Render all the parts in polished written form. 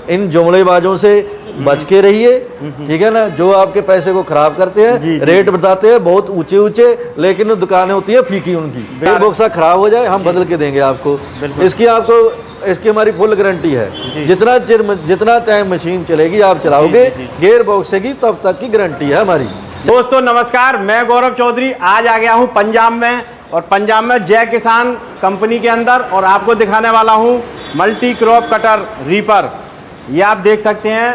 इन जुमलेबाजों से बच के रहिए, ठीक है ना। जो आपके पैसे को खराब करते हैं, रेट बताते हैं बहुत ऊंचे ऊंचे, लेकिन दुकानें होती है फीकी उनकी। गेयर बॉक्स खराब हो जाए हम बदल के देंगे आपको। इसकी हमारी फुल गारंटी है। जितना टाइम मशीन चलेगी आप चलाओगे, गियर बॉक्स की तब तक की गारंटी है हमारी। दोस्तों नमस्कार, मैं गौरव चौधरी आज आ गया हूं पंजाब में, और पंजाब में जय किसान कंपनी के अंदर, और आपको दिखाने वाला हूं मल्टी क्रॉप कटर रीपर। ये आप देख सकते हैं,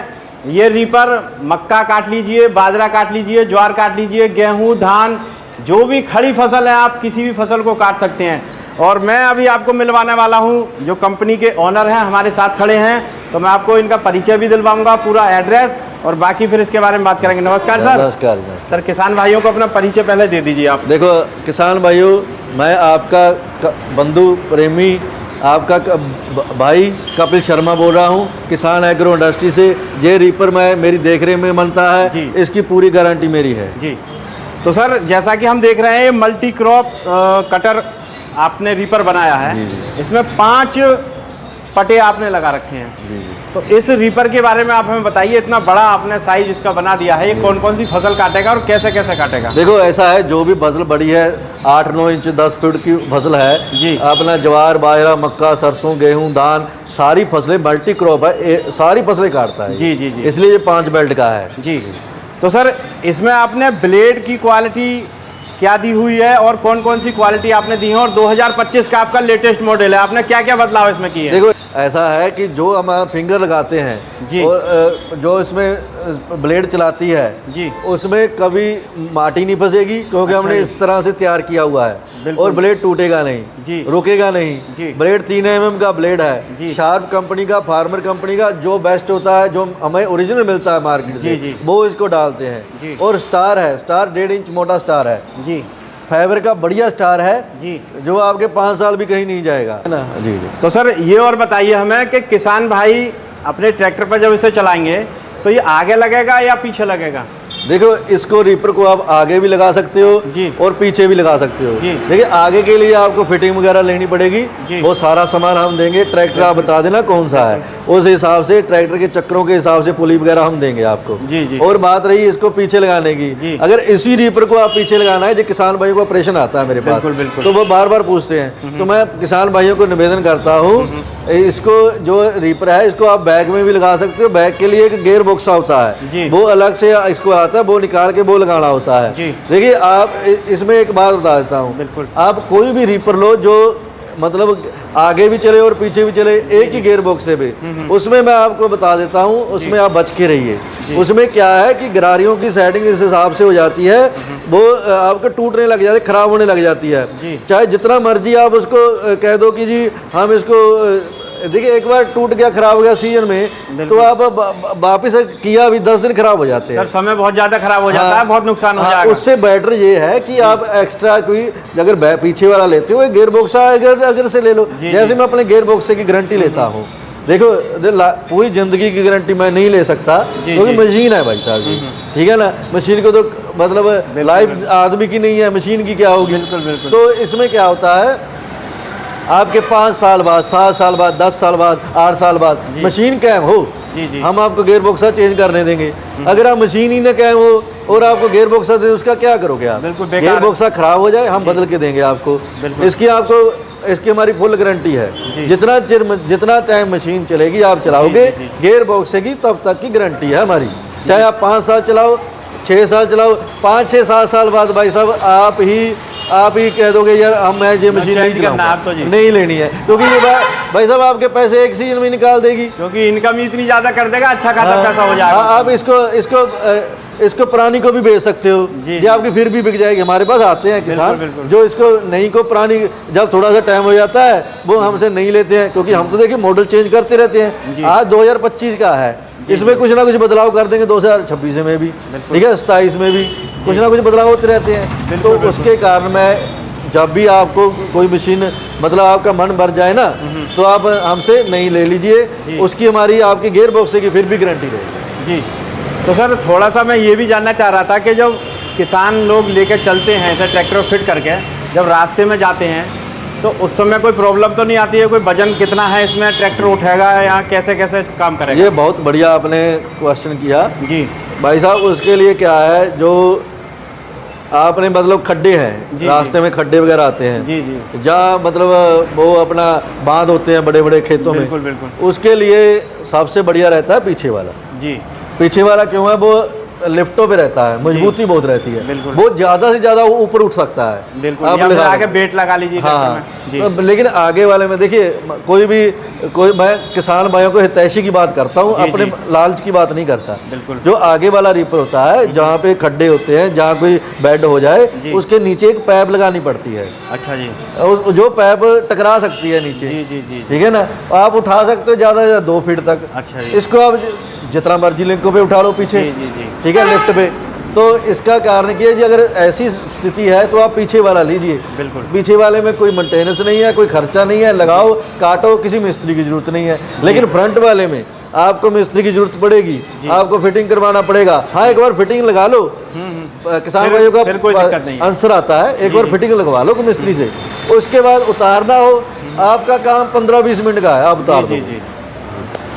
ये रीपर मक्का काट लीजिए, बाजरा काट लीजिए, ज्वार काट लीजिए, गेहूं, धान, जो भी खड़ी फसल है आप किसी भी फसल को काट सकते हैं। और मैं अभी आपको मिलवाने वाला हूं जो कंपनी के ओनर हैं, हमारे साथ खड़े हैं, तो मैं आपको इनका परिचय भी दिलवाऊंगा, पूरा एड्रेस, और बाकी फिर इसके बारे में बात करेंगे। नमस्कार सर। नमस्कार सर, किसान भाइयों को अपना परिचय पहले दे दीजिए आप। देखो किसान भाइयों, मैं आपका बंधु प्रेमी, आपका भाई कपिल शर्मा बोल रहा हूँ, किसान एग्रो इंडस्ट्री से। ये रीपर मेरी देखरेख में बनता है, इसकी पूरी गारंटी मेरी है जी। तो सर जैसा कि हम देख रहे हैं, ये मल्टी क्रॉप कटर आपने रीपर बनाया है, इसमें 5 पटे आपने लगा रखे हैं। तो इस रीपर के बारे में आप हमें बताइए, इतना बड़ा आपने साइज इसका बना दिया है, ये कौन कौन सी फसल काटेगा और कैसे कैसे काटेगा? देखो ऐसा है, जो भी फसल बड़ी है 8-9 इंच 10 फीट की फसल है जी, अपना ज्वार, बाजरा, मक्का, सरसों, गेहूं, धान, सारी फसलें मल्टी क्रॉप है, सारी फसलें काटता है जी जी जी। इसलिए ये 5 बेल्ट का है जी। तो सर इसमें आपने ब्लेड की क्वालिटी क्या दी हुई है और कौन कौन सी क्वालिटी आपने दी है, और 2025 का आपका लेटेस्ट मॉडल है, आपने क्या क्या बदलाव इसमें किए हैं? देखो ऐसा है कि जो हम फिंगर लगाते हैं जी, और जो इसमें ब्लेड चलाती है जी, उसमें कभी माटी नहीं फंसेगी, क्योंकि हमने इस तरह से तैयार किया हुआ है, और ब्लेड टूटेगा नहीं जी, रुकेगा नहीं जी। ब्लेड 3 mm का ब्लेड है जी, शार्प कंपनी का, फार्मर कंपनी का, जो बेस्ट होता है, जो हमें ओरिजिनल मिलता है मार्केट से जी, वो इसको डालते हैं। और स्टार है, स्टार 1.5 इंच मोटा स्टार है जी, फाइबर का बढ़िया स्टार है जी, जो आपके 5 साल भी कहीं नहीं जाएगा ना जी। तो सर ये और बताइए हमें कि किसान भाई अपने ट्रैक्टर पर जब इसे चलाएंगे तो ये आगे लगेगा या पीछे लगेगा? देखो इसको रीपर को आप आगे भी लगा सकते हो जी, और पीछे भी लगा सकते हो जी। देखिए आगे के लिए आपको फिटिंग वगैरह लेनी पड़ेगी, वो सारा सामान हम देंगे। ट्रैक्टर आप बता देना कौन सा है, उस हिसाब से ट्रैक्टर के चक्रों के हिसाब से पुली वगैरह हम देंगे आपको जी जी। और बात रही इसको पीछे लगाने की, अगर इसी रीपर को आप पीछे लगाना है, जो किसान भाइयों को ऑपरेशन आता है मेरे पास, तो वो बार बार पूछते हैं, तो मैं किसान भाइयों को निवेदन करता हूँ, इसको जो रीपर है इसको आप बैग में भी लगा सकते हो। बैग के लिए एक गियर बॉक्स होता है, वो अलग से इसको आता है, वो निकाल के वो लगाना होता है। देखिए आप इसमें एक बात बता देता हूँ, आप कोई भी रीपर लो जो मतलब आगे भी चले और पीछे भी चले, एक ही गियर बॉक्स से भी, उसमें मैं आपको बता देता हूँ, उसमें आप बच के रहिए। उसमें क्या है कि गरारियों की सेटिंग इस हिसाब से हो जाती है, वो आपके टूटने लग जाती है, खराब होने लग जाती है। चाहे जितना मर्जी आप उसको कह दो कि जी हम इसको, देखिए एक बार टूट गया, खराब हो गया सीजन में, तो आप वापिस किया भी 10 दिन खराब हो जाते हैं। सर समय बहुत ज्यादा खराब हो जाता है, बहुत नुकसान हो जाएगा। उससे बेटर ये है कि आप एक्स्ट्रा कोई अगर पीछे वाला लेते हो, गियर बॉक्स अगर से ले लो, जैसे मैं अपने गियर बॉक्स की गारंटी लेता हूँ। देखो पूरी जिंदगी की गारंटी मैं नहीं ले सकता, क्योंकि मशीन है भाई साहब जी, ठीक है ना। मशीन को तो मतलब लाइफ आदमी की नहीं है, मशीन की क्या होगी। तो इसमें क्या होता है, आपके 5 साल बाद, 7 साल बाद, 10 साल बाद, 8 साल बाद मशीन कैम हो जी, हम आपको गियर बॉक्स चेंज करने देंगे। अगर आप मशीन ही न कैम हो और आपको गियर बॉक्स दे, उसका क्या करोगे आप? गियर बॉक्स खराब हो जाए हम बदल के देंगे आपको। इसकी हमारी फुल गारंटी है। जितना टाइम मशीन चलेगी आप चलाओगे, गियर बॉक्स की तब तक की गारंटी है हमारी। चाहे आप 5 साल चलाओ, 6 साल चलाओ, 5, 6, 7 साल बाद भाई साहब आप ही कह दोगे यार मैं ये मशीन नहीं चलाऊंगा, नहीं लेनी है, क्योंकि ये भाई साहब आपके पैसे एक सीजन में निकाल देगी, क्योंकि इनकम इतनी ज्यादा कर देगा, अच्छा खासा पैसा हो जाएगा। आप इसको पुरानी को भी बेच सकते हो, ये आपकी फिर भी बिक जाएगी। हमारे पास आते हैं किसान जो इसको नई को पुरानी, जब थोड़ा सा टाइम हो जाता है वो हमसे नहीं लेते हैं, क्योंकि हम तो देखिए मॉडल चेंज करते रहते हैं। आज 2025 का है, इसमें कुछ ना कुछ बदलाव कर देंगे 2026 में भी, ठीक है, 27 में भी कुछ ना कुछ बदलाव होते रहते हैं। तो उसके कारण मैं जब भी आपको कोई मशीन मतलब आपका मन भर जाए ना, तो आप हमसे नहीं ले लीजिए, उसकी हमारी आपकी गियर बॉक्स की फिर भी गारंटी रहेगी जी। तो सर थोड़ा सा मैं ये भी जानना चाह रहा था कि जब किसान लोग लेकर चलते हैं ऐसा ट्रैक्टर फिट करके, जब रास्ते में जाते हैं तो उस समय कोई प्रॉब्लम तो नहीं आती है? कोई वजन कितना है इसमें, ट्रैक्टर उठेगा या कैसे कैसे काम करेगा? ये बहुत बढ़िया आपने क्वेश्चन किया जी भाई साहब। उसके लिए क्या है, जो आपने मतलब खड्डे हैं, रास्ते में खड्डे वगैरह आते हैं, जी जी, जहाँ मतलब वो अपना बांध होते हैं बड़े बड़े खेतों में, बिल्कुल बिल्कुल, उसके लिए सबसे बढ़िया रहता है पीछे वाला। जी, पीछे वाला क्यों है, वो लिफ्टों पे रहता है, मजबूती बहुत रहती है, बिल्कुल। वो ज्यादा से ज्यादा ऊपर उठ सकता है। बिल्कुल, आप या फिर लगा आगे दो। बेट लगा लीजिए। हाँ, जी, लेकिन आगे वाले में देखिए, कोई मैं किसान भाइयों को हितैषी की बात करता हूँ, जी, अपने जी। लालच की बात नहीं करता। बिल्कुल। जो आगे वाला रीपर होता है, जहाँ पे खड्डे होते हैं, जहाँ कोई बेड हो जाए, जी। उसके नीचे एक पैप लगानी पड़ती है। अच्छा जी, जो पैप टकरा सकती है नीचे, जी जी जी, ठीक है ना, आप उठा सकते हो ज़्यादा से ज़्यादा 2 फीट तक। अच्छा जी, इसको आप जितना मर्जी लिंकों पे उठा लो पीछे, जी जी जी, ठीक है, लिफ्ट पे। तो इसका कारण क्या है जी, अगर ऐसी स्थिति है तो आप पीछे वाला लीजिए। बिल्कुल, पीछे वाले में कोई मेंटेनेंस नहीं है, कोई खर्चा नहीं है, लगाओ काटो, किसी मिस्त्री की जरूरत नहीं है। लेकिन फ्रंट वाले में आपको मिस्त्री की जरूरत पड़ेगी, आपको फिटिंग करवाना पड़ेगा। हाँ, एक बार फिटिंग लगा लो, किसान भाइयों फिर कोई दिक्कत नहीं का है। आंसर आता है, एक बार फिटिंग लगवा लो मिस्त्री से, उसके बाद उतारना हो, आपका काम 15-20 मिनट का है, आप उतार जी दो। जी।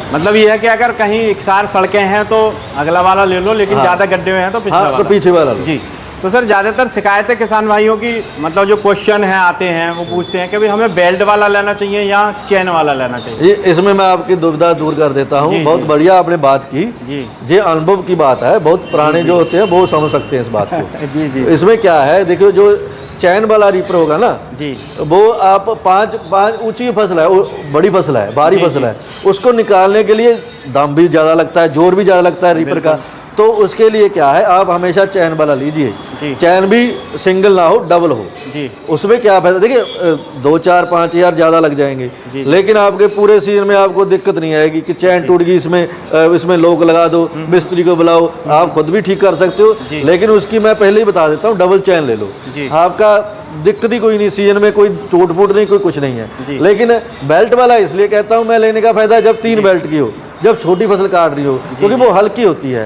मतलब ये है कि अगर कहीं इकसार सड़कें हैं तो अगला वाला ले लो, लेकिन ज़्यादा गड्ढे हैं तो पिछला हाँ, तो वाला। पीछे वाला लो। जी। तो सर ज़्यादातर शिकायतें किसान भाइयों की, मतलब जो क्वेश्चन है आते हैं, वो पूछते हैं कि भाई हमें बेल्ट वाला लेना चाहिए या चेन वाला लेना चाहिए? ये इसमें मैं आपकी दुविधा दूर कर देता जी, हूँ। बहुत जी। बढ़िया आपने बात की। जी ये अनुभव की बात है, बहुत पुराने जो होते हैं वो समझ सकते हैं इस बात को। जी जी इसमें क्या है, देखियो, जो चैन वाला रीपर होगा ना, जी, वो आप पाँच ऊंची फसल है, बड़ी फसल है, भारी जी, फसल जी। है, उसको निकालने के लिए दम भी ज़्यादा लगता है, जोर भी ज़्यादा लगता है रीपर का। तो उसके लिए क्या है, आप हमेशा चैन वाला लीजिए। जी। चैन भी सिंगल ना हो, डबल हो। जी, उसमें क्या फायदा, देखिए 2-4-5 हज़ार ज़्यादा लग जाएंगे, जी। लेकिन आपके पूरे सीजन में आपको दिक्कत नहीं आएगी कि चैन टूट गई, इसमें लोक लगा दो, मिस्त्री को बुलाओ, आप खुद भी ठीक कर सकते हो। जी। लेकिन उसकी मैं पहले ही बता देता हूँ, डबल चैन ले लो, जी। आपका दिक्कत ही कोई नहीं, सीजन में कोई चोट फूट नहीं, कोई कुछ नहीं जी। है। लेकिन बेल्ट वाला इसलिए कहता हूँ मैं लेने का फायदा, जब 3 बेल्ट की हो, जब छोटी फसल काट रही हो, क्योंकि वो हल्की होती है।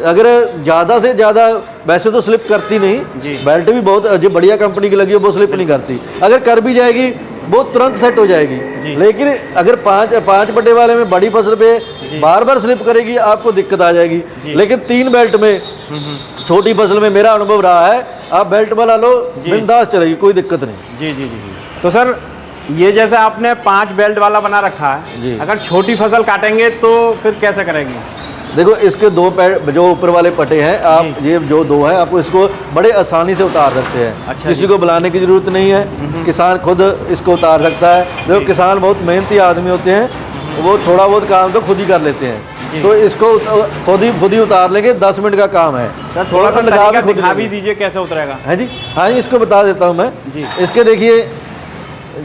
अगर ज़्यादा से ज़्यादा, वैसे तो स्लिप करती नहीं, जी। बेल्ट भी बहुत जो बढ़िया कंपनी की लगी है वो स्लिप नहीं करती, अगर कर भी जाएगी वो तुरंत सेट हो जाएगी। लेकिन अगर 5 बटे वाले में बड़ी फसल पे बार बार स्लिप करेगी, आपको दिक्कत आ जाएगी। लेकिन 3 बेल्ट में छोटी फसल में मेरा अनुभव रहा है, आप बेल्ट वाला लो, बिंदास चलेगी, कोई दिक्कत नहीं। जी जी जी जी। तो सर ये जैसे आपने 5 बेल्ट वाला बना रखा है, जी। अगर छोटी फसल काटेंगे तो फिर कैसे करेंगे? देखो, इसके 2 पैर जो ऊपर वाले पटे हैं, आप ये जो 2 हैं, आपको इसको बड़े आसानी से उतार सकते हैं। अच्छा किसी जी। को बुलाने की जरूरत नहीं है, किसान खुद इसको उतार सकता है। देखो, किसान बहुत मेहनती आदमी होते हैं, वो थोड़ा बहुत काम तो खुद ही कर लेते हैं, तो इसको खुद ही उतार लेंगे, 10 मिनट का काम है। सर थोड़ा सा लगा तरीका के खुद दिखा भी लेंगे। दीजिए कैसे उतरेगा? है जी, हाँ जी, इसको बता देता हूँ मैं। जी। इसके देखिए,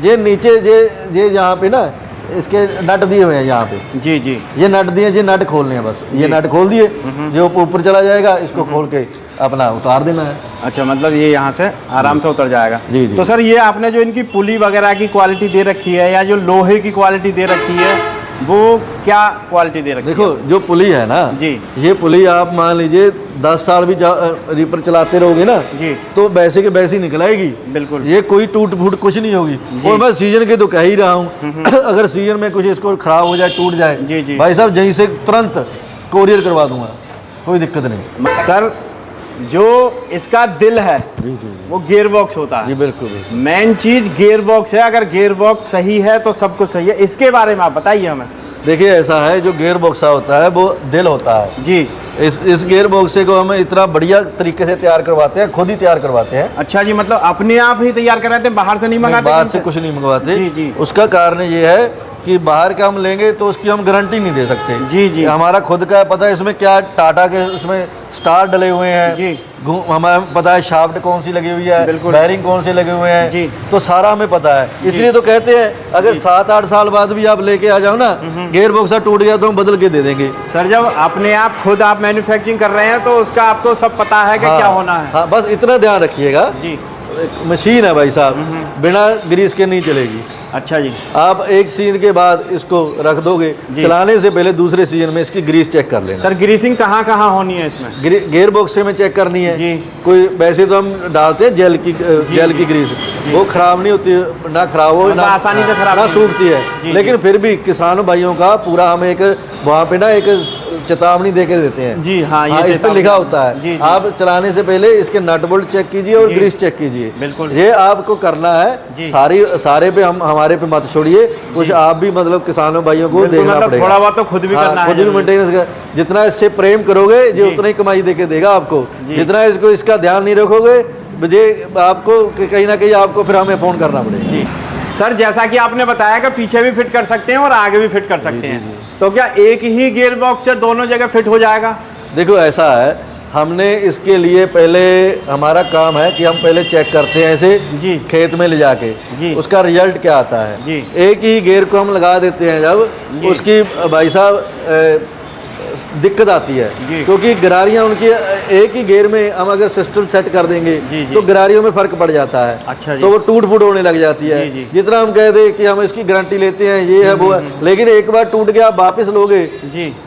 ये नीचे ये यहाँ पे ना इसके नट दिए हुए हैं, यहाँ पे जी जी, ये नट दिए, ये नट खोलने हैं बस। ये नट खोल दिए, जो ऊपर चला जाएगा, इसको खोल के अपना उतार देना है। अच्छा, मतलब ये यहाँ से आराम से उतर जाएगा। जी, जी। तो सर ये आपने जो इनकी पुली वगैरह की क्वालिटी दे रखी है, या जो लोहे की क्वालिटी दे रखी है, वो क्या क्वालिटी दे रखी है? देखो, जो पुली है ना जी। ये पुली आप मान लीजिए 10 साल भी रीपर चलाते रहोगे ना, जी। तो वैसे के वैसी निकल आएगी, बिल्कुल। ये कोई टूट फूट कुछ नहीं होगी। और मैं सीजन के तो कह ही रहा हूँ, अगर सीजन में कुछ इसको खराब हो जाए, टूट जाए, जी, जी। भाई साहब यहीं से तुरंत कोरियर करवा दूंगा, कोई दिक्कत नहीं। सर जो इसका दिल है, जी जी जी, वो गियर बॉक्स होता जी है। बिल्कुल बिल्कुल। मेन चीज गियर बॉक्स है। अगर गियर बॉक्स सही है तो सब कुछ सही है। इसके बारे में आप बताइए हमें। देखिए, ऐसा है, जो गियर बॉक्स होता है वो दिल होता है। जी। इस गियर बॉक्स को हम इतना बढ़िया तरीके से तैयार करवाते हैं, खुद ही तैयार करवाते हैं। अच्छा जी, मतलब अपने आप ही तैयार कराते हैं, बाहर से नहीं मंगाते? बाहर से कुछ नहीं मंगवाते। जी, जी। उसका कारण ये है कि बाहर का हम लेंगे तो उसकी हम गारंटी नहीं दे सकते। जी, जी। हमारा खुद का पता है इसमें क्या टाटा के उसमें स्टार डले हुए हैं। जी। हमें पता है शाफ्ट कौन सी लगी हुई है, बिल्कुल। बैरिंग कौन से लगे हुए हैं। जी। तो सारा हमें पता है, इसलिए तो कहते हैं अगर 7-8 साल बाद भी आप लेके आ जाओ ना, गियर बॉक्स टूट गया तो हम बदल के दे देंगे। सर जब अपने आप खुद आप मैन्युफैक्चरिंग कर रहे हैं तो उसका आपको सब पता है कि क्या होना है। हाँ, बस इतना ध्यान रखिएगा। जी। एक मशीन है भाई साहब, बिना ग्रीस के नहीं चलेगी। अच्छा जी। आप एक सीजन के बाद इसको रख दोगे, चलाने से पहले दूसरे सीजन में इसकी ग्रीस चेक कर लेना। सर ग्रीसिंग कहाँ कहाँ होनी है इसमें? गियर बॉक्स में चेक करनी है। जी। कोई वैसे तो हम डालते हैं जेल की ग्रीस, वो खराब नहीं होती, ना खराब हो ना आसानी से खराब ना सूखती है। लेकिन फिर भी किसान भाइयों का पूरा हम एक वहाँ पे ना एक चेतावनी दे के देते हैं। जी हाँ, इस पे लिखा होता है। जी, आप चलाने से पहले इसके नट बोल्ट चेक कीजिए और ग्रीस चेक कीजिए। बिल्कुल, ये आपको करना है। सारे पे हम हमारे पे मत छोड़िए, कुछ आप भी मतलब किसानों भाइयों को देखना पड़ेगा। थोड़ा बहुत तो खुद भी करना है, खुद भी मेंटेनेंस का। जितना इससे प्रेम करोगे ये उतना ही कमाई देके देगा आपको। जितना इसको इसका ध्यान नहीं रखोगे मुझे आपको कहीं ना कहीं आपको फिर हमें फोन करना पड़ेगा। सर जैसा कि आपने बताया कि पीछे भी फिट कर सकते हैं और आगे भी फिट कर सकते हैं, तो क्या एक ही गियर बॉक्स से दोनों जगह फिट हो जाएगा? देखो ऐसा है, हमने इसके लिए पहले हमारा काम है कि हम पहले चेक करते हैं ऐसे जी खेत में ले जाके उसका रिजल्ट क्या आता है जी। एक ही गियर को हम लगा देते हैं जब उसकी भाई साहब दिक्कत आती है, क्योंकि गरारियां उनकी एक ही गियर में हम अगर सिस्टम सेट कर देंगे तो गरारियों में फर्क पड़ जाता है। अच्छा तो वो टूट फूट होने लग जाती है। जितना हम कह दे कि हम इसकी गारंटी लेते हैं ये है वो है, लेकिन एक बार टूट गया आप वापस लोगे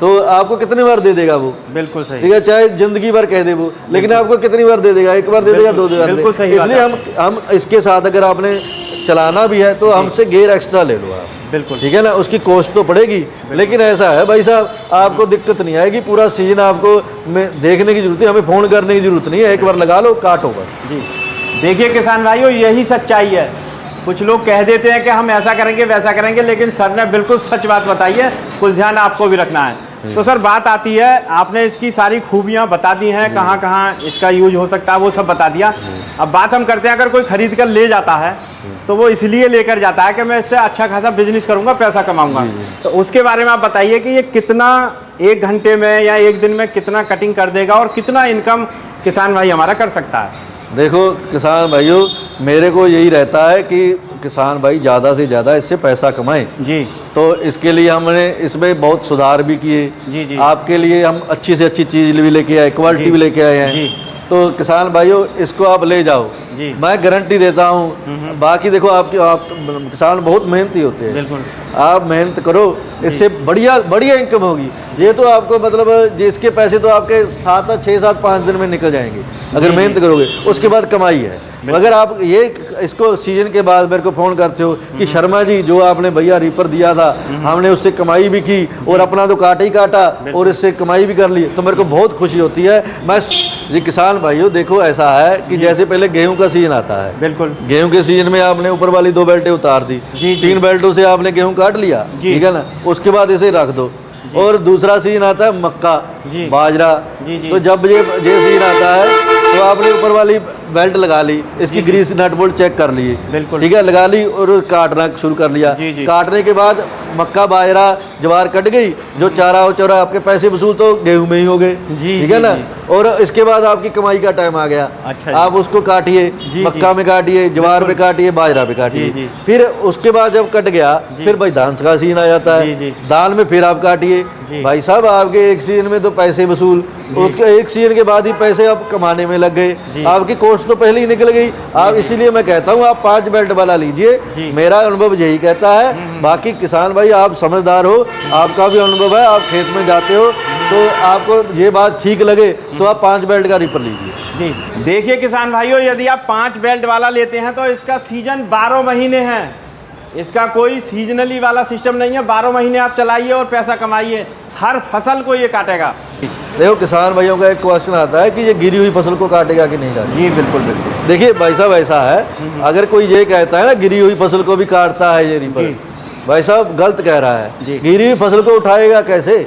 तो आपको कितनी बार दे देगा वो? बिल्कुल सही, ठीक है, चाहे जिंदगी भर कह दे वो, लेकिन आपको कितनी बार दे देगा? एक बार दे देगा, दो बार। बिल्कुल सही। इसलिए हम इसके साथ अगर आपने चलाना भी है तो हमसे गियर एक्स्ट्रा ले लो आप। बिल्कुल ठीक है ना, उसकी कॉस्ट तो पड़ेगी, लेकिन ऐसा है भाई साहब आपको दिक्कत नहीं आएगी। पूरा सीजन आपको देखने की जरूरत है, हमें फोन करने की जरूरत नहीं है, एक बार लगा लो काटो बस। जी देखिए किसान भाइयों, यही सच्चाई है। कुछ लोग कह देते हैं कि हम ऐसा करेंगे वैसा करेंगे, लेकिन सर ने बिल्कुल सच बात बताई है, कुछ ध्यान आपको भी रखना है। तो सर बात आती है, आपने इसकी सारी खूबियां बता दी हैं, कहाँ कहाँ इसका यूज हो सकता है वो सब बता दिया। अब बात हम करते हैं, अगर कोई खरीद कर ले जाता है तो वो इसलिए लेकर जाता है कि मैं इससे अच्छा खासा बिजनेस करूंगा, पैसा कमाऊंगा, तो उसके बारे में आप बताइए कि ये कितना एक घंटे में या एक दिन में कितना कटिंग कर देगा और कितना इनकम किसान भाई हमारा कर सकता है? देखो किसान भाइयों, मेरे को यही रहता है कि किसान भाई ज़्यादा से ज़्यादा इससे पैसा कमाएं जी। तो इसके लिए हमने इसमें बहुत सुधार भी किए जी। आपके लिए हम अच्छी से अच्छी चीज़ भी लेके आए, क्वालिटी भी लेके आए हैं। तो किसान भाइयों इसको आप ले जाओ, मैं गारंटी देता हूँ। बाकी देखो आप किसान बहुत मेहनती होते हैं, बिल्कुल आप मेहनत करो, इससे बढ़िया बढ़िया इनकम होगी। ये तो आपको मतलब जिसके पैसे तो आपके 6-7-5 दिन में निकल जाएंगे अगर मेहनत करोगे, उसके बाद कमाई है। अगर आप ये इसको सीजन के बाद मेरे को फ़ोन करते हो कि शर्मा जी जो आपने भैया रीपर दिया था हमने उससे कमाई भी की और अपना तो काटा ही काटा और इससे कमाई भी कर ली, तो मेरे को बहुत खुशी होती है। मैं ये किसान भाइयों देखो ऐसा है कि जैसे पहले गेहूं का सीजन आता है, बिल्कुल गेहूं के सीजन में आपने ऊपर वाली 2 बेल्टें उतार दी, 3 बेल्टों से आपने गेहूं काट लिया, ठीक है ना, उसके बाद इसे रख दो। और दूसरा सीजन आता है मक्का बाजरा, तो जब ये सीजन आता है तो आपने ऊपर वाली बेल्ट लगा ली, इसकी ग्रीस नट बोल्ट चेक कर लिए, बिल्कुल ठीक है, लगा ली और काटना शुरू कर लिया। काटने के बाद मक्का बाजरा ज्वार कट गई, जो चारा चौरा आपके पैसे वसूल तो गेहूं में ही हो गए, ठीक है ना। और इसके बाद आपकी कमाई का टाइम आ गया। अच्छा, आप उसको काटिए, मक्का में काटिए, ज्वार में काटिए, बाजरा में काटिए। फिर उसके बाद जब कट गया फिर भाई धान का सीजन आ जाता है, दाल में फिर आप काटिए। भाई साहब आपके एक सीजन में तो पैसे वसूल, उसके एक सीजन के बाद ही पैसे आप कमाने में लग गए, आपकी कोस्ट तो पहले ही निकल गई। आप इसीलिए मैं कहता हूँ आप 5 बेल्ट वाला लीजिए, मेरा अनुभव यही कहता है। बाकी किसान भाई आप समझदार हो, आपका भी अनुभव है, आप खेत में जाते हो, तो आपको ये बात ठीक लगे तो आप 5 बेल्ट का रीपर लीजिए। जी देखिए किसान भाइयों, यदि आप 5 बेल्ट वाला लेते हैं तो इसका सीजन 12 महीने है, इसका कोई सीजनली वाला सिस्टम नहीं है। 12 महीने आप चलाइए और पैसा कमाइए, हर फसल को ये काटेगा। देखो किसान भाइयों का एक क्वेश्चन आता है कि ये गिरी हुई फसल को काटेगा कि नहीं काटेगा। जी बिल्कुल बिल्कुल। देखिए भाई साहब ऐसा है, अगर कोई ये कहता है ना गिरी हुई फसल को भी काटता है ये रीपर, भाई साहब गलत कह रहा है। गिरी हुई फसल को उठाएगा कैसे?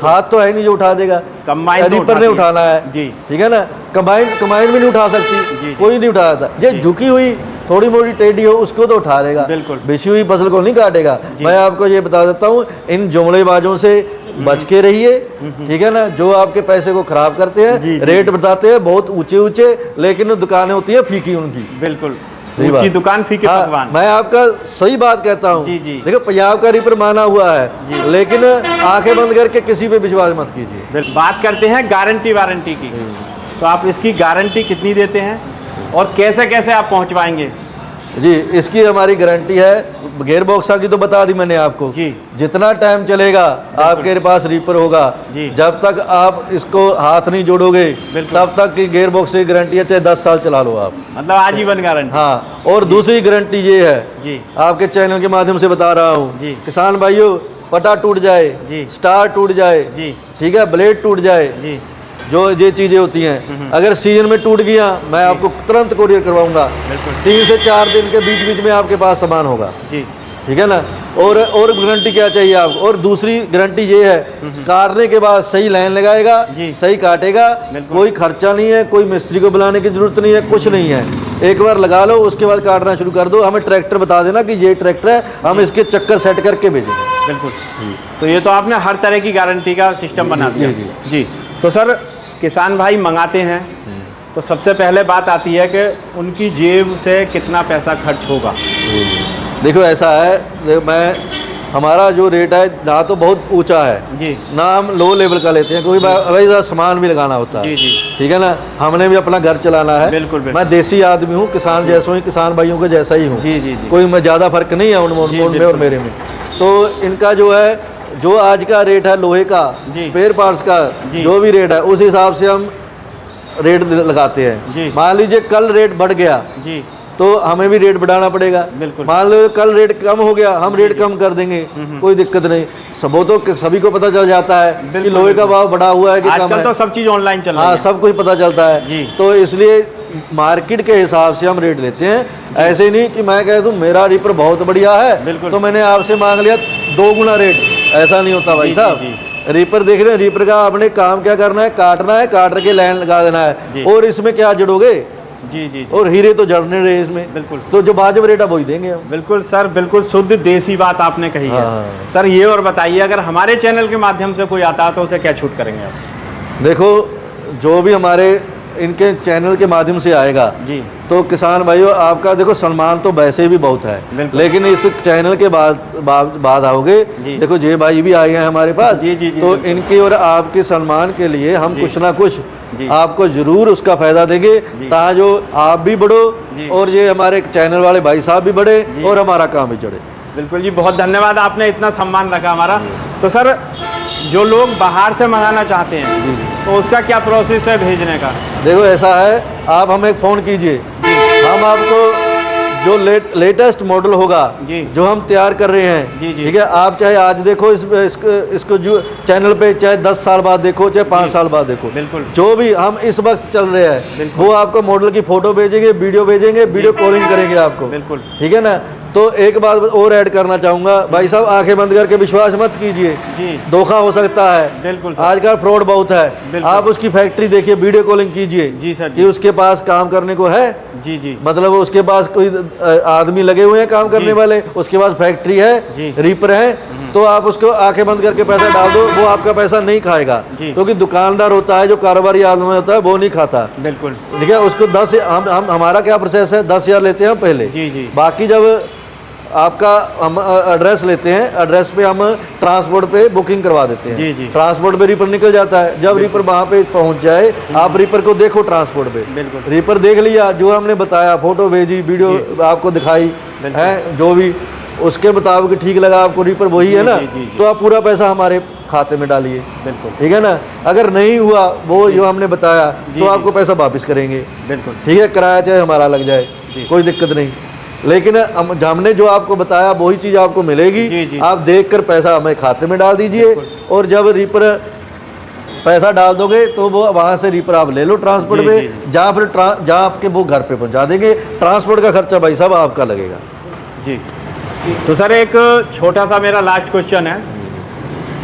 हाथ तो है नहीं जो उठा देगा, रीपर ने उठाना है, ठीक है ना। कंबाइन भी नहीं उठा सकती, कोई नहीं उठाता। ये झुकी हुई थोड़ी मोटी टेढ़ी हो उसको तो उठा लेगा, बिछी हुई फसल को नहीं काटेगा। मैं आपको ये बता देता हूँ, इन जुमलेबाजों से बच के रहिए, ठीक है ना, जो आपके पैसे को खराब करते हैं, रेट बताते हैं बहुत ऊंचे ऊंचे, लेकिन दुकानें होती है फीकी उनकी, बिल्कुल ऊंची दुकान फीके पकवान। मैं आपका सही बात कहता हूँ। देखो पंजाब का रीपर माना हुआ है, लेकिन आंखें बंद करके किसी पे विश्वास मत कीजिए। बात करते हैं गारंटी वारंटी की, तो आप इसकी गारंटी कितनी देते हैं और कैसे कैसे आप पहुंचवाएंगे? जी इसकी हमारी गारंटी है गियर बॉक्स की तो बता दी मैंने आपको जी। जितना टाइम चलेगा आपके पास रीपर होगा, जब तक आप इसको हाथ नहीं जोड़ोगे तब तक की गियर बॉक्स की गारंटी है, चाहे 10 साल चला लो आप, मतलब आजीवन गारंटी। हाँ, और दूसरी गारंटी ये है जी, आपके चैनल के माध्यम से बता रहा हूँ, किसान भाइयों, पटा टूट जाए, स्टार टूट जाए, ठीक है, ब्लेड टूट जाए, जो ये चीज़ें होती हैं, अगर सीजन में टूट गया मैं आपको तुरंत कोरियर करवाऊंगा, 3 से 4 दिन के बीच बीच में आपके पास सामान होगा जी, ठीक है ना। और गारंटी क्या चाहिए आपको, और दूसरी गारंटी ये है, काटने के बाद सही लाइन लगाएगा, सही काटेगा, कोई खर्चा नहीं है, कोई मिस्त्री को बुलाने की जरूरत नहीं है, कुछ नहीं है, एक बार लगा लो उसके बाद काटना शुरू कर दो, हमें ट्रैक्टर बता देना कि ये ट्रैक्टर है, हम इसके चक्कर सेट करके भेजेंगे। बिल्कुल, तो ये तो आपने हर तरह की गारंटी का सिस्टम बना दिया जी। तो सर किसान भाई मंगाते हैं तो सबसे पहले बात आती है कि उनकी जेब से कितना पैसा खर्च होगा। देखो ऐसा है, हमारा जो रेट है ना तो बहुत ऊंचा है जी, ना हम लो लेवल का लेते हैं, क्योंकि भाई सामान भी लगाना होता है जी, ठीक है ना, हमने भी अपना घर चलाना है। बिल्कुल, मैं देसी आदमी हूँ, किसान जैसा ही, किसान भाइयों के जैसा ही हूँ जी, कोई मैं ज़्यादा फर्क नहीं है उनमें और मेरे में। तो इनका जो है, जो आज का रेट है लोहे का, स्पेयर पार्ट्स का जो भी रेट है उस हिसाब से हम रेट लगाते हैं। मान लीजिए कल रेट बढ़ गया जी, तो हमें भी रेट बढ़ाना पड़ेगा। मान लो कल रेट कम हो गया, हम रेट कम कर देंगे, कोई दिक्कत नहीं। सबो तो सभी को पता चल जाता है कि लोहे का भाव बढ़ा हुआ है कि कम है, तो सब चीज ऑनलाइन चल रही है, हाँ, सब कुछ पता चलता है। तो इसलिए मार्केट के हिसाब से हम रेट लेते हैं, ऐसे नहीं कि मैं कह दूं मेरा रीपर बहुत बढ़िया है तो मैंने आपसे मांग लिया 2 गुना रेट, ऐसा नहीं होता भाई साहब। रीपर देख रहे हैं, रीपर का आपने काम क्या करना है, काटना है, काट के लाइन लगा देना है, और इसमें क्या जड़ोगे जी, और हीरे तो जड़ने रहे इसमें। बिल्कुल, तो जो वाजिब रेट है वही देंगे हम। बिल्कुल सर, बिल्कुल शुद्ध देसी बात आपने कही है। सर ये और बताइए, अगर हमारे चैनल के माध्यम से कोई आता है तो उसे क्या छूट करेंगे आप? देखो, जो भी हमारे इनके चैनल के माध्यम से आएगा जी, तो किसान भाइयों आपका देखो सम्मान तो वैसे भी बहुत है, लेकिन इस चैनल के बाद आओगे, देखो जे भाई भी आए हैं हमारे पास जी, तो इनके और आपके सम्मान के लिए हम कुछ ना कुछ आपको जरूर उसका फायदा देंगे, ताकि जो आप भी बढ़ो और ये हमारे चैनल वाले भाई साहब भी बढ़े और हमारा काम भी चढ़े। बिल्कुल जी, बहुत धन्यवाद, आपने इतना सम्मान रखा हमारा। तो सर जो लोग बाहर से मंगाना चाहते हैं तो उसका क्या प्रोसेस है भेजने का? देखो ऐसा है, आप हमें एक फ़ोन कीजिए, हम आपको जो लेटेस्ट मॉडल होगा जो हम तैयार कर रहे हैं, ठीक है, आप चाहे आज देखो इसको जो चैनल पे, चाहे 10 साल बाद देखो, चाहे 5 साल बाद देखो, बिल्कुल जो भी हम इस वक्त चल रहे हैं वो आपको मॉडल की फ़ोटो भेजेंगे, वीडियो भेजेंगे, वीडियो कॉलिंग करेंगे आपको, बिल्कुल, ठीक है ना। तो एक बात और ऐड करना चाहूँगा भाई साहब, आंखें बंद करके विश्वास मत कीजिए, धोखा हो सकता है, बिल्कुल आजकल फ्रॉड बहुत है। आप उसकी फैक्ट्री देखिए, वीडियो कॉलिंग कीजिए जी सर, कि उसके पास काम करने को है जी, मतलब उसके पास कोई आदमी लगे हुए हैं काम करने वाले, उसके पास फैक्ट्री है, रीपर है, तो आप उसको आंखें बंद करके पैसा डाल दो, वो आपका पैसा नहीं खाएगा, क्योंकि दुकानदार होता है, जो कारोबारी आदमी होता है वो नहीं खाता, बिल्कुल, ठीक है। उसको 10 हम हमारा क्या प्रोसेस है, 10,000 लेते हैं पहले जी, बाकी जब आपका हम एड्रेस लेते हैं, एड्रेस पे हम ट्रांसपोर्ट पे बुकिंग करवा देते हैं जी, ट्रांसपोर्ट पे रीपर निकल जाता है। जब रीपर वहाँ पे पहुँच जाए, आप रीपर को देखो ट्रांसपोर्ट पे, बिल्कुल रीपर देख लिया, जो हमने बताया, फोटो भेजी, वीडियो आपको दिखाई है, जो भी उसके मुताबिक ठीक लगा आपको, रीपर वही है ना, तो आप पूरा पैसा हमारे खाते में डालिए, बिल्कुल, ठीक है ना। अगर नहीं हुआ वो जो हमने बताया तो आपको पैसा वापस करेंगे, बिल्कुल, ठीक है, किराया चाहे हमारा लग जाए, कोई दिक्कत नहीं, लेकिन हमने जो आपको बताया वही चीज़ आपको मिलेगी। आप देखकर पैसा हमें खाते में डाल दीजिए, और जब रीपर पैसा डाल दोगे तो वो वहाँ से रीपर आप ले लो ट्रांसपोर्ट पे, जहाँ फिर जहाँ आपके वो घर पे पहुँचा देंगे। ट्रांसपोर्ट का खर्चा भाई साहब आपका लगेगा जी। तो सर एक छोटा सा मेरा लास्ट क्वेश्चन है,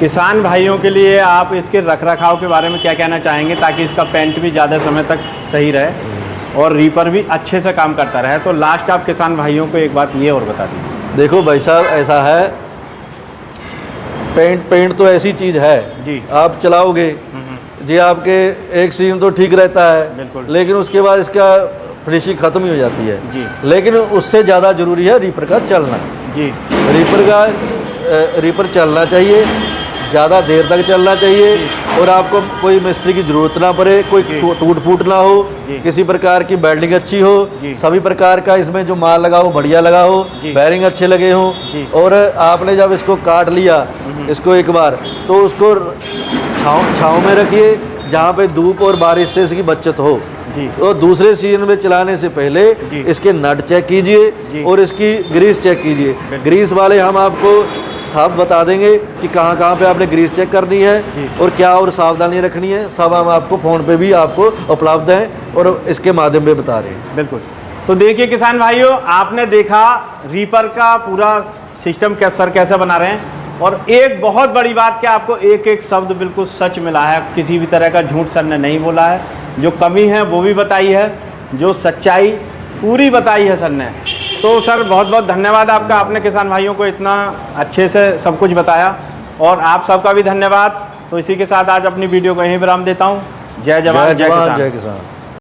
किसान भाइयों के लिए आप इसके रखरखाव के बारे में क्या कहना चाहेंगे, ताकि इसका पेंट भी ज़्यादा समय तक सही रहे और रीपर भी अच्छे से काम करता रहे? तो लास्ट आप किसान भाइयों को एक बात ये और बता दीजिए। देखो भाई साहब, ऐसा है, पेंट तो ऐसी चीज़ है जी, आप चलाओगे जी, आपके एक सीजन तो ठीक रहता है, लेकिन उसके बाद इसका फिनिशिंग ख़त्म ही हो जाती है जी। लेकिन उससे ज़्यादा ज़रूरी है रीपर का चलना जी, रीपर चलना चाहिए। ज़्यादा देर तक चलना चाहिए और आपको कोई मिस्त्री की ज़रूरत ना पड़े, कोई टूट फूट ना हो, किसी प्रकार की वेल्डिंग अच्छी हो, सभी प्रकार का इसमें जो माल लगा हो बढ़िया लगा हो, बेरिंग अच्छे लगे हों। और आपने जब इसको काट लिया इसको एक बार, तो उसको छाँव में रखिए जहाँ पे धूप और बारिश से इसकी बचत हो। तो दूसरे सीजन में चलाने से पहले इसके नट चेक कीजिए और इसकी ग्रीस चेक कीजिए। ग्रीस वाले हम आपको सब बता देंगे कि कहाँ कहाँ पे आपने ग्रीस चेक करनी है और क्या और सावधानी रखनी है, सब हम आपको फ़ोन पे भी आपको उपलब्ध हैं और इसके माध्यम पे बता रहे हैं। बिल्कुल। तो देखिए किसान भाइयों, आपने देखा रीपर का पूरा सिस्टम सर कैसे बना रहे हैं, और एक बहुत बड़ी बात क्या, आपको एक एक शब्द बिल्कुल सच मिला है, किसी भी तरह का झूठ सर ने नहीं बोला है। जो कमी है वो भी बताई है, जो सच्चाई पूरी बताई है सर ने। तो सर बहुत बहुत धन्यवाद आपका, आपने किसान भाइयों को इतना अच्छे से सब कुछ बताया, और आप सबका भी धन्यवाद। तो इसी के साथ आज अपनी वीडियो को यहीं विराम देता हूँ। जय जवान जय किसान।